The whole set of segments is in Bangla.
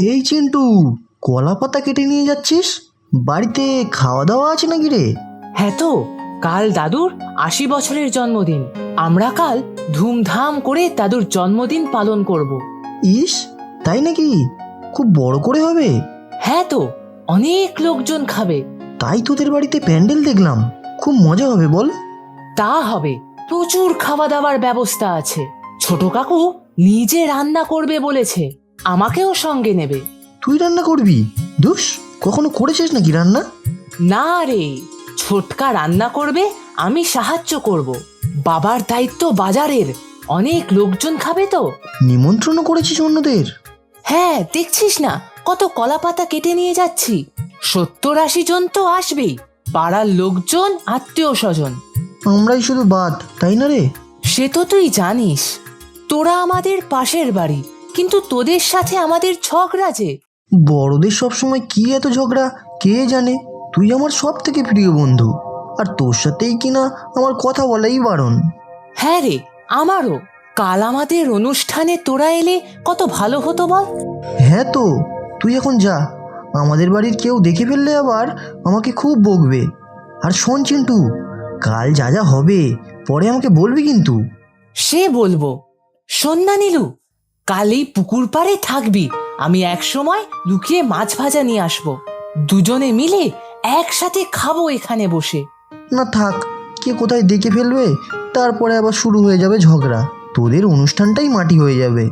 এই চিন্টু, কলা পাতা কেটে নিয়ে যাচ্ছিস? বাড়িতে খাওয়া দাওয়া আছে নাকি রে? হ্যাঁ তো, কাল দাদুর ৮০ বছরের জন্মদিন। আমরা কাল ধুমধাম করে দাদুর জন্মদিন পালন করব। ইস, তাই নাকি? খুব বড় করে হবে? হ্যাঁ তো, অনেক লোকজন খাবে। তাই তোদের বাড়িতে প্যান্ডেল দেখলাম, খুব মজা হবে বল? তা হবে, প্রচুর খাওয়া দাওয়ার ব্যবস্থা আছে। ছোট কাকু নিজে রান্না করবে বলেছে, আমাকেও সঙ্গে নেবে। তুই রান্না করবি? দুস, কখনো করেছিস নাকি রান্না? না রে, ছোটকা রান্না করবে, আমি সাহায্য করব। বাবার দায়িত্ব বাজারের, অনেক লোকজন খাবে তো। নিমন্ত্রণও করেছিস অন্যদের? হ্যাঁ, দেখছিস না কত কলা পাতা কেটে নিয়ে যাচ্ছি। ৭০-৮০ জন তো আসবেই, পাড়ার লোকজন, আত্মীয় স্বজন। আমরাই শুধু বাদ, তাই না রে? সে তো তুই জানিস, তোরা আমাদের পাশের বাড়ি, কিন্তু তোদের সাথে আমাদের ঝগড়া যে। বড়দের সবসময় কি এত ঝগড়া কে জানে। তুই আমার সব থেকে প্রিয় বন্ধু, আর তোর সাথেই কিনা আমার কথা বলাই বারণ। হ্যাঁ রে, আমারও। কাল আমাদের অনুষ্ঠানে তোরা এলে কত ভালো হতো বল। হ্যাঁ তো, তুই এখন যা, আমাদের বাড়ির কেউ দেখে ফেললে আবার আমাকে খুব বকবে। আর শোন চিন্টু, কাল যা যা হবে পরে আমাকে বলবি কিন্তু। সে বলবো। শোন না নীলু, কাল এই পুকুর পাড়ে থাকবি, আমি এক সময় লুকিয়ে মাছ ভাজা নিয়ে আসবো। দুজনে মিলে একসাথে খাবো এখানে বসে। না থাক, কে কোথায় দেখে ফেলবে, তারপরে আবার শুরু হয়ে যাবে ঝগড়া, তোদের অনুষ্ঠানটাই মাটি হয়ে যাবে।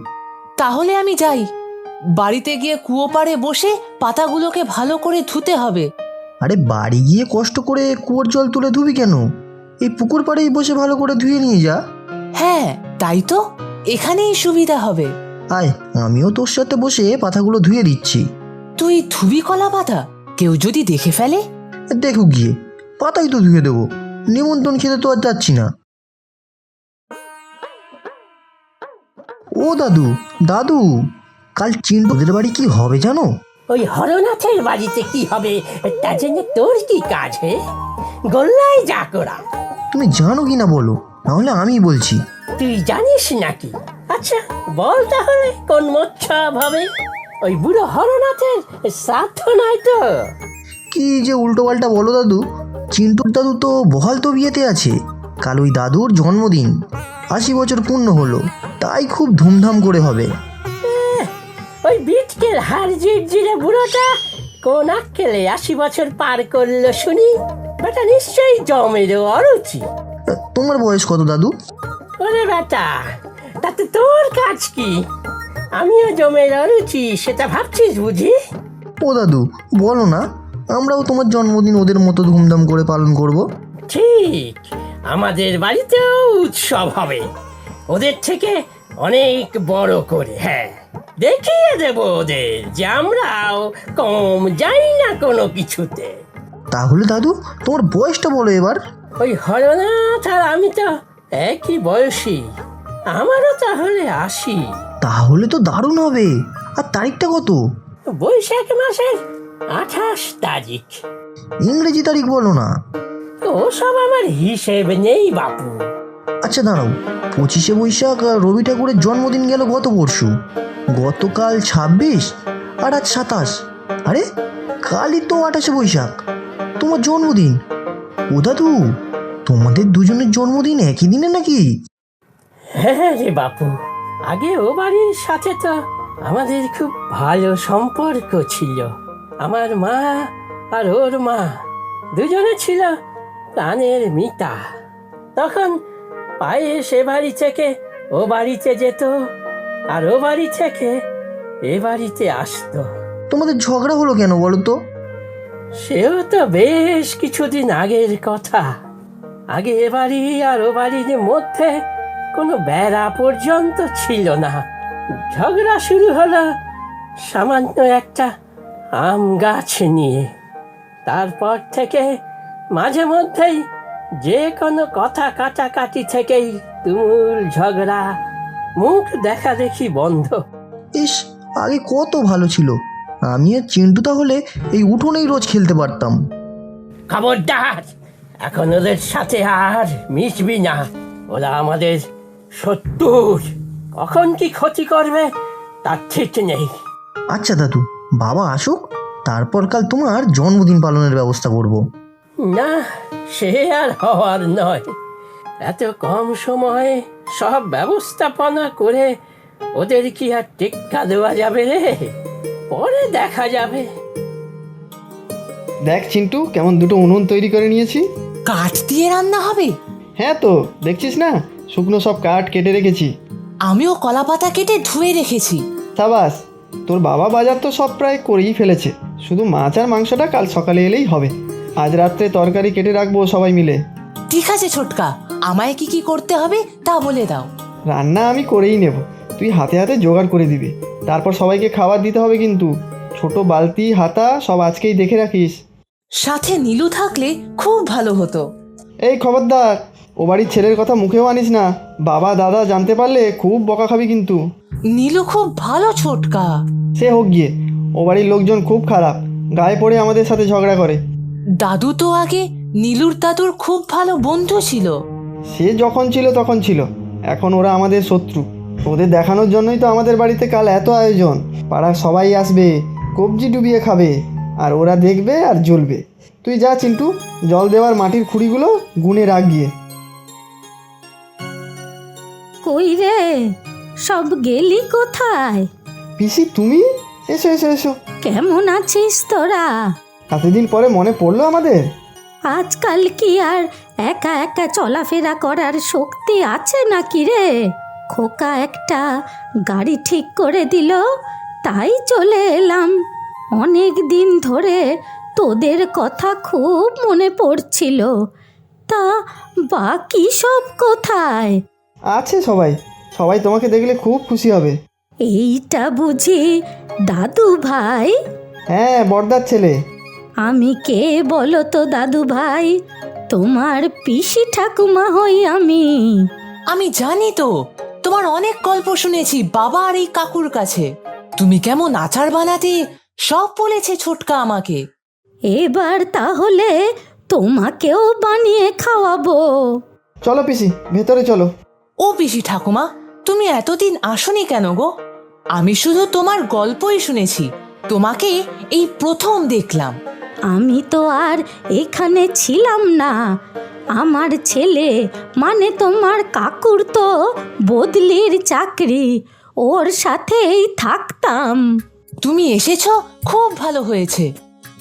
তাহলে আমি যাই, বাড়িতে গিয়ে কুয়ো পাড়ে বসে পাতাগুলোকে ভালো করে ধুতে হবে। আরে বাড়ি গিয়ে কষ্ট করে কুয়োর জল তুলে ধুবি কেন? এই পুকুর পাড়েই বসে ভালো করে ধুয়ে নিয়ে যা। হ্যাঁ তাই তো, এখানেই সুবিধা হবে। আয়, আমিও তোর সাথে বসে পাতাগুলো ধুয়ে দিচ্ছি। তুই ধুবি কলা পাতা? কেউ যদি দেখে ফেলে? দেখুক গিয়ে, পাতাই তো ধুয়ে দেবো, নিমন্ত্রণ খেতে তো আর যাচ্ছি না। ও দাদু, দাদু, কাল চিন্টুদের বাড়ি কি হবে জানো? ওই হরনাথের বাড়িতে কি হবে তা জেনে তোর কি কাজ? হে গোল্লাই যা করা। তুমি জানো কি না বলো, নাহলে আমি বলছি। তুই জানিস নাকি? আচ্ছা বল তাহলে, কোন মৎসব হবে? ওই বুড়ো হরনাথের শ্রাদ্ধ নয় তো? কি যে উল্টো পাল্টা বলো দাদু, চিন্টুর দাদু তো বহাল তো বিয়েতে আছে। কাল ওই দাদুর জন্মদিন, ৮০ বছর পূর্ণ হলো, তাই খুব ধুমধাম করে হবে। ওই বিটকেল হার জিরে বুড়োটা কোন আক্কেলে ৮০ বছর পার করলো শুনি? বেটা নিশ্চয়ই জমের অরুচি। তোমার বয়স কত দাদু? ওরে বেটা, তাতে তোর কাজ কি? আমিও জমের অরুচি সেটা ভাবছিস বুঝি? ও দাদু, বলো না, আমরাও তোমার জন্মদিন ওদের মতো ধুমধাম করে পালন করব। ঠিক, আমাদের বাড়িতেও উৎসব হবে, ওদের থেকে অনেক বড় করে। হ্যাঁ, দেখিয়ে দেব ওদের যে আমরাও কম যাই না কোনো কিছুতে। তাহলে দাদু, তোমার বয়সটা বলো এবার। ওই হরনাথ আর আমি তো একই বয়সী, আমারও তাহলে ৮০। তাহলে তো দারুণ হবে। আর তারিখটা কত? বৈশাখ মাসের ২৮ তারিখ। ইংরেজি তারিখ বলো না। ওসব আমার হিসেব নেই বাপু। আচ্ছা দাঁড়াও, ২৫শে বৈশাখ রবি ঠাকুরের জন্মদিন গেল গত পরশু, গতকাল ২৬ আর আজ ২৭। আরে কালই তো ২৮শে বৈশাখ, তোমার জন্মদিন। ও দাদু, তোমাদের দুজনের জন্মদিন একই দিনে নাকি? হ্যাঁ রে বাপু, আগে ও বাড়ির সাথে তো আমাদের খুব ভালো সম্পর্ক ছিল। আমার মা আর ওর মা দুজনে ছিল প্রাণের মিতা। তখন পায়ে সে বাড়ি থেকে ও বাড়িতে যেত, আর ও বাড়ি থেকে এ বাড়িতে আসতো। তোমাদের ঝগড়া হলো কেন বলো তো? সেও তো বেশ কিছুদিন আগের কথা। আগে এ বাড়ি আর ও বাড়ির মধ্যে কোনো বেড়া পর্যন্ত ছিল না। ঝগড়া শুরু হলো সামান্য একটা আম গাছ নিয়ে। তারপর থেকে মাঝে মধ্যেই যে কোনো কথা কাটাকাটি থেকেই তুমুল ঝগড়া, মুখ দেখা দেখি বন্ধ। ইস, আগে কত ভালো ছিল, আমি আর চিন্টু তাহলে এই উঠোনেই রোজ খেলতে পারতাম। খবরদার, এখন ওদের সাথে আর মিশবি না, ওরা আমাদের শত্রু। কখন কি ক্ষতি করবে তার ঠিক নেই। আচ্ছা দাদু, বাবা আসুক, তারপর কাল তোমার জন্মদিন পালনের ব্যবস্থা করব। না, সে আর হওয়ার নয়। এত কম সময়ে সব ব্যবস্থাপনা করে ওদের কি আর টেক্কা দেওয়া যাবে রে? পরে দেখা যাবে। দেখ চিন্টু, কেমন দুটো উনুন তৈরি করে নিয়েছি। কাঠ দিয়ে রান্না হবে? হ্যাঁ তো, দেখছিস না, শুকনো সব কাঠ কেটে রেখেছি। আমিও কলা পাতা কেটে ধুয়ে রেখেছি। সাবাস, তোর বাবা বাজার তো সব প্রায় করেই ফেলেছে, শুধু মাছ আর মাংসটা কাল সকালে এলেই হবে। আজ রাত্রে তরকারি কেটে রাখবো সবাই মিলে। ঠিক আছে ছোটকা, আমায় কি কি করতে হবে তা বলে দাও। রান্না আমি করেই নেব, তুই হাতে হাতে জোগাড় করে দিবি। তারপর সবাইকে খাবার দিতে হবে কিন্তু। ছোট বালতি হাতা সব আজকেই দেখে রাখিস। সাথে নীলু থাকলে খুব ভালো হতো। এই খবরদার, ও বাড়ির ছেলের কথা মুখেও আনিস না, বাবা দাদা জানতে পারলে খুব বকা খাবি কিন্তু। নীলু খুব ভালো ছোটকা। সে হোক গিয়ে, ও বাড়ির লোকজন খুব খারাপ, গায়ে পড়ে আমাদের সাথে ঝগড়া করে। দাদু তো আগে নীলুর দাদুর খুব ভালো বন্ধু ছিল। সে যখন ছিল তখন ছিল, এখন ওরা আমাদের শত্রু। ওদের দেখানোর জন্যই তো আমাদের বাড়িতে কাল এত আয়োজন। পাড়ার সবাই আসবে, কবজি ডুবিয়ে খাবে, আর ওরা দেখবে আর জ্বলবে। তুই যা চিন্টু, জল দেওয়ার মাটির খুঁড়িগুলো গুনে রাখ গিয়ে। কই রে, সব গেলি কোথায়? পিসি তুমি? এসো এসো এসো। কেমন আছিস তোরা? এতদিন পরে মনে পড়লো আমাদের। আজকাল কি আর একা একা চলাফেরা করার শক্তি আছে নাকি রে? খোকা একটা গাড়ি ঠিক করে দিল, তাই চলে এলাম। অনেক দিন ধরে তোদের কথা খুব মনে পড়ছিল। তা বাকি সব কোথায়? আছে সবাই, সবাই তোমাকে দেখলে খুব খুশি হবে। এইটা বুঝি দাদু ভাই? হ্যাঁ, বড়দার ছেলে। আমি কে বলো তো দাদু ভাই? তোমার পিসি ঠাকুমা হই আমি। আমি জানি তো, তোমার অনেক গল্প শুনেছি বাবা আর এই কাকুর কাছে। তুমি কেমন আচার বানাতে সব বলেছে ছোটকা আমাকে। এবার তাহলে তোমাকেও বানিয়ে খাওয়াবো। চলো পিসি, ভেতরে চলো। ও পিসি ঠাকুমা, তুমি এতদিন আসনি কেন গো? আমি শুধু তোমার গল্পই শুনেছি, তোমাকে এই প্রথম দেখলাম। আমি তো আর এখানে ছিলাম না। আমার ছেলে মানে তোমার কাকুর তো বদলির চাকরি, ওর সাথেই থাকতাম। তুমি এসেছো, খুব ভালো হয়েছে।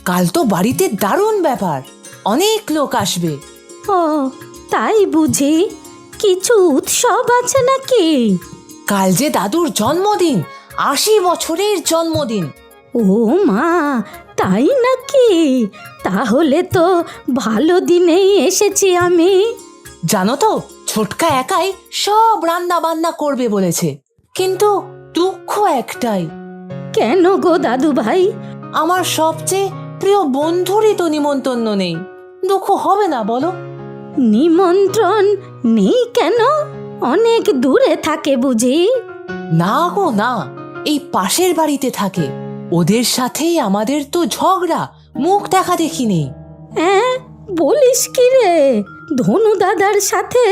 কাল তো বাড়িতে দারুণ ব্যাপার, অনেক লোক আসবে। ও তাই বুঝি? কিছু উৎসব আছে নাকি? কাল যে দাদুর জন্মদিন, 80 বছরের জন্মদিন। ও মা, তাই নাকি? তাহলে তো ভালো দিনেই এসেছি আমি। জানো তো, ছোটকা একাই সব রান্না বান্না করবে বলেছে, কিন্তু দুঃখ একটাই। কেন গো দাদু ভাই? আমার সবচেয়ে প্রিয় বন্ধুরই তো নিমন্ত্রণ নেই। দুঃখ হবে না বলো? নিমন্ত্রণ নেই কেন? অনেক দূরে থাকে বুঝি? না গো না, এই পাশের বাড়িতে থাকে। ওদের সাথেই আমাদের তো ঝগড়া, মুখ দেখা দেখি নেই। হ্যাঁ, বলিস কি রে? ধনু দাদার সাথে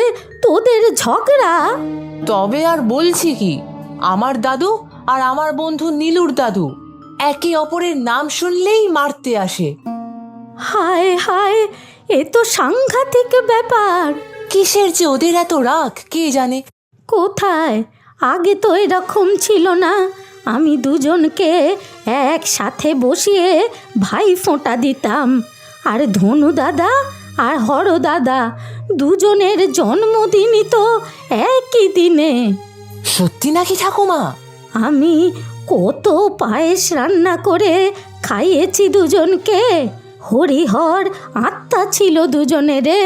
তোদের ঝগড়া? তবে আর বলছি কি, আমার দাদু আর আমার বন্ধু নীলুর দাদু একে অপরের নাম শুনলেই মারতে আসে। হায় হায়, এ তো সাংঘাতিক ব্যাপার। কিসের যে ওদের এত রাগ কে জানে। কোথায়? আগে তো এরকম ছিল না। আমি দুজনকে একসাথে বসিয়ে ভাই ফোঁটা দিতাম। আর ধনু দাদা আর হর দাদা দুজনের জন্মদিনই তো একই দিনে। সত্যি নাকি ঠাকুমা? আমি কত পায়েস রান্না করে খাইয়েছি দুজনকে। হরিহর আত্মা ছিল দুজনেরে।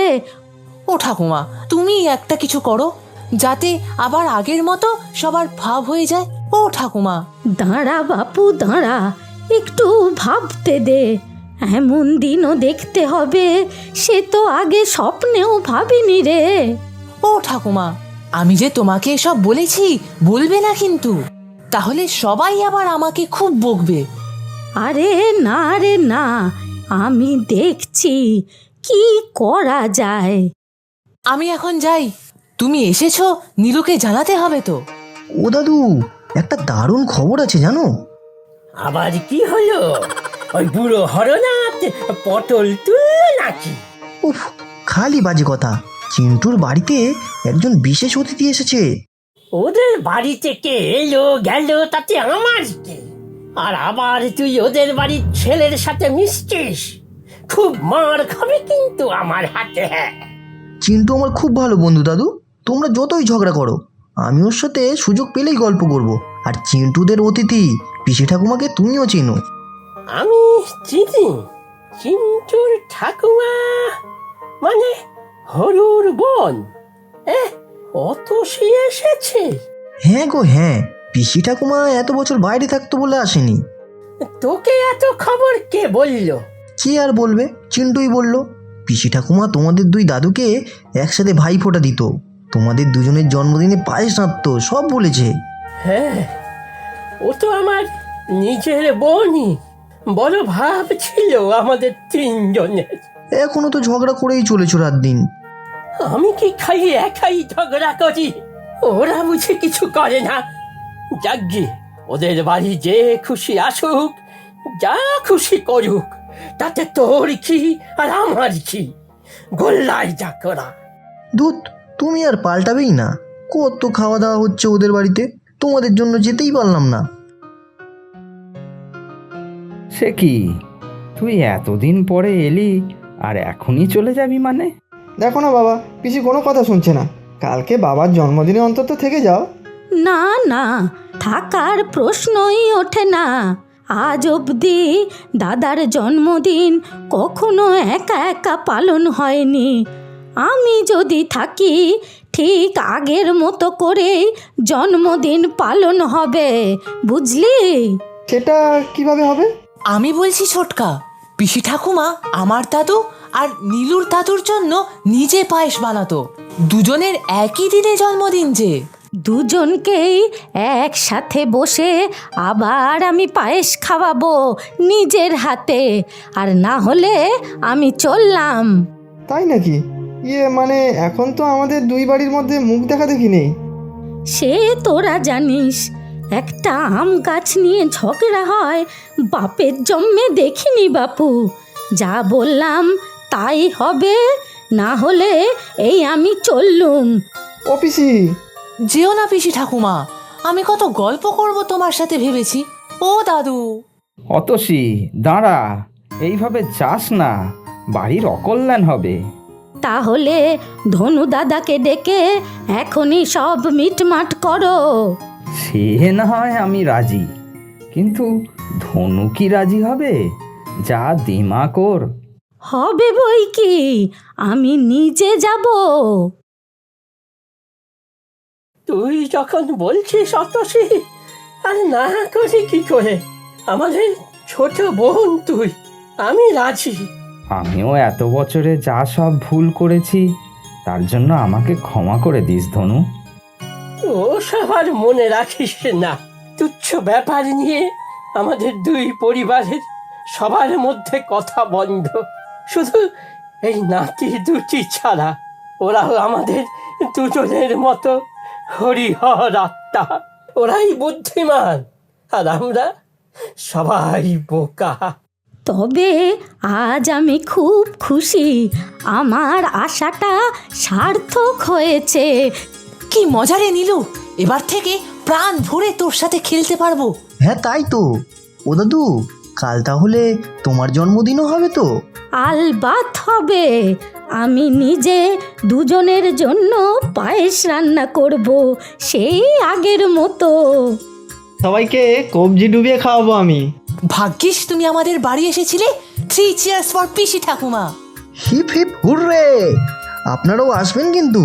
ও ঠাকুমা, তুমি একটা কিছু করো, যাতে আবার আগের মতো সবার ভাব হয়ে যায়। ও ঠাকুমা। দাঁড়া বাপু দাঁড়া, একটু ভাবতে দে। এমন দিনও দেখতে হবে, সে তো আগে স্বপ্নেও ভাবিনি রে। ও ঠাকুমা, আমি যে তোমাকে এসব বলেছি বলবে না কিন্তু, তাহলে সবাই আবার আমাকে খুব বকবে। আরে না রে না, আমি দেখছি কি করা যায়। আমি এখন যাই, তুমি এসেছো নীলুকে জানাতে হবে তো। ও দাদু, একটা দারুণ খবর আছে জানো? আবার কি হলো? ওই বুড়ো হরনাথ পটল তুললো নাকি? উফ, খালি বাজে কথা। চিন্টুর বাড়িতে একজন বিশেষ অতিথি এসেছে। ওদের বাড়িতে কে এলো গেল তাতে আমার কি? আর আবার তুই ওদের বাড়ির ছেলের সাথে মিশছিস? খুব মার খাবে কিন্তু আমার হাতে। চিন্টু আমার খুব ভালো বন্ধু দাদু। তোমরা যতই ঝগড়া করো, আমি ওর সাথে সুযোগ পেলেই গল্প করব। আর চিন্টুদের অতিথি পিসি ঠাকুমাকে তুমিও চেনো। আমি চিনি চিন্টুর ঠাকুমা, মানে হরুর বোন। অত সে এসেছে? হ্যাঁ গো হ্যাঁ, পিসি ঠাকুমা এত বছর বাইরে থাকতো বলে আসেনি। তোকে এত খবর কে বলল? কে আর বলবে, চিন্টুই বলল। পিসি ঠাকুমা তোমাদের দুই দাদুকে একসাথে ভাই ফোঁটা দিত, তোমাদের দুজনের জন্মদিনে পায়েস রাঁধতো, সব বলেছে। হ্যাঁ, ও তো আমার নিজের বোনই। বড় ভাব ছিল আমাদের তিনজনের। এখনো তো ঝগড়া করেই চলেছ রাত দিন। আমি কি খালি একাই ঝগড়া করি? ওরা বুঝে কিছু করে না। যাগ্গে, ওদের বাড়ি যে খুশি আসুক, যা খুশি করুক, তাতে তোর কি আর আমার কি? গোল্লাই যা করা। দুধ, তুমি আর পাল্টাবেই না। কত খাওয়া দাওয়া হচ্ছে ওদের বাড়িতে, তোমাদের জন্য যেতেই পারলাম না। সে কি, তুই এতদিন পরে এলি আর এখনই চলে যাবি মানে? দেখো না বাবা, পিসি কোনো কথা শুনছে না। কালকে বাবার জন্মদিনে অন্তত থেকে যাও। না না, থাকার প্রশ্নই ওঠে না। আজ অবধি দাদার জন্মদিন কখনো একা একা পালন হয়নি। আমি যদি থাকি, ঠিক আগের মতো করে জন্মদিন পালন হবে, বুঝলি? সেটা কিভাবে হবে? আমি বলছি ছোটকা, পিসি ঠাকুমা আমার দাদু আর নীলুর দাদুর জন্য নিজে পায়েস বানাতো। দুজনের একই দিনে জন্মদিন যে। দুজনকেই একসাথে বসে আবার আমি পায়েস খাওয়াবো নিজের হাতে। আর না হলে আমি চললাম। তাই নাকি? মানে এখন তো আমাদের দুই বাড়ির মধ্যে মুখ দেখা দেখি নেই। সে তোরা জানিস, একটা আম গাছ নিয়ে ঝগড়া হয় বাপের জন্মে দেখিনি বাপু। যা বললাম তাই হবে, না হলে এই আমি চললুম। ও পিসি, যেও না পিসি ঠাকুমা, আমি কত গল্প করব তোমার সাথে ভেবেছি। ও দাদু। অতসী, দাঁড়া, এইভাবে যাস না, বাড়ির অকল্যাণ হবে। তাহলে ধনু দাদাকে ডেকে এখনই সব মিটমাট করো। সে না হয় আমি রাজি, কিন্তু ধনু কি রাজি হবে? যা দিমাগ ওর। হবে বই কি, আমি নিজে যাব। তুই যখন বলছিস অতসী, আর না করি কি করে? আমাদের ছোট বোন তুই, আমি রাজি। আমিও এত বছরে যা সব ভুল করেছি, তার জন্য আমাকে ক্ষমা করে দিস ধনু। ও সবার মনে রাখিস না। তুচ্ছ ব্যাপার নিয়ে আমাদের দুই পরিবারের সবার মধ্যে কথা বন্ধ। শুধু এই নাতি দুটি ছাড়া, ওরাও আমাদের দুজনের মতো হরিহর আত্মা। ওরাই বুদ্ধিমান আর আমরা সবাই বোকা। তবে আজ আমি খুব খুশি, আমার আশাটা সার্থক হয়েছে। কি মজা রে নীলু, এবার থেকে প্রাণ ভরে তোর সাথে খেলতে পারবো। হ্যাঁ তাই তো। ও দাদু, কাল তাহলে তোমার জন্মদিনও হবে তো? আলবাত হবে। আমি নিজে দুজনের জন্য পায়েস রান্না করব, সেই আগের মতো। সবাইকে কবজি ডুবিয়ে খাওয়াবো আমি। ভাগ্যিস তুমি আমাদের বাড়ি এসেছিলে। 3 cheers ফর পিসি ঠাকুমা। Hip hip hooray! আপনারাও আসবেন কিন্তু।